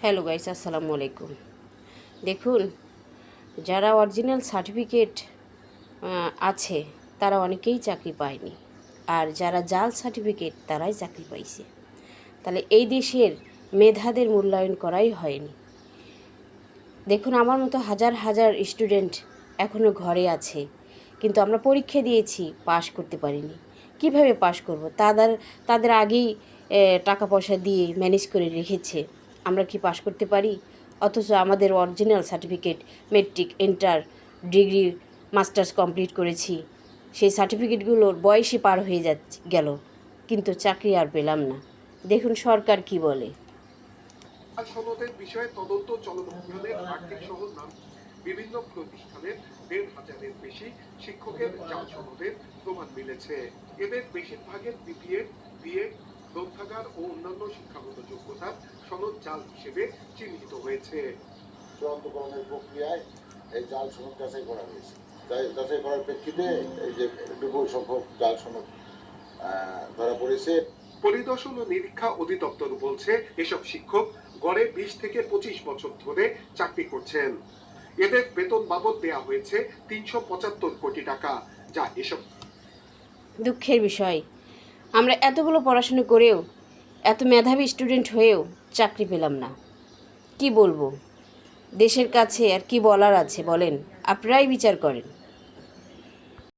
Hello guys, আসসালামু আলাইকুম। দেখুন, যারা অরিজিনাল সার্টিফিকেট আছে তারা অনেকেই চাকরি পায়নি, আর যারা জাল সার্টিফিকেট তারাই চাকরি পাইছে। তাহলে এই দেশের মেধাদের মূল্যায়ন করাই হয়নি। দেখুন, আমার মতো হাজার হাজার স্টুডেন্ট এখনও ঘরে আছে, কিন্তু আমরা পরীক্ষা দিয়েছি, পাশ করতে পারিনি। কিভাবে পাশ করব? তাদের আগেই টাকা পয়সা দিয়ে ম্যানেজ করে রেখেছে, আমরা কি পাশ করতে পারি? অথচ আমাদের original certificate, metric, inter, degree, masters complete করেছি, সেই সার্টিফিকেটগুলোর বয়সই পার হয়ে গেল, কিন্তু চাকরি আর পেলাম না। দেখুন সরকার কি বলে। সনদের বিষয়ে তদন্ত চলমান আর্থিক সহ বিভিন্ন প্রতিষ্ঠানের ১,৫০০-এর বেশি শিক্ষকের জাল সনদের প্রমাণ মিলেছে। এদের বেশিরভাগের বিপিএড, বিএড, গ্রন্থাগার ও অন্যান্য শিক্ষাগত যোগ্যতার সনদ জাল হিসেবে চিহ্নিত হয়েছে। চূড়ান্তকরণের প্রক্রিয়ায় এই জাল সনদ যাচাই করা হয়েছে। যাচাই করার প্রেক্ষিতে এই যে বিপুল সংখ্যক জাল সনদ ধরা পড়েছে। পরিদর্শন ও নিরীক্ষা অধিদপ্তর বলছে, এসব শিক্ষক গড়ে ২০ থেকে ২৫ বছর ধরে চাকরি করছেন। এদের বেতন বাবদ দেয়া হয়েছে ৩৭৫ কোটি টাকা, যা এসব। দুঃখের বিষয়, আমরা এতগুলো পড়াশোনা করেও, এত মেধাবী স্টুডেন্ট হয়েও চাকরি পেলাম না। কি বলবো? দেশের কাছে আর কি বলার আছে বলেন? আপনারাই বিচার করেন।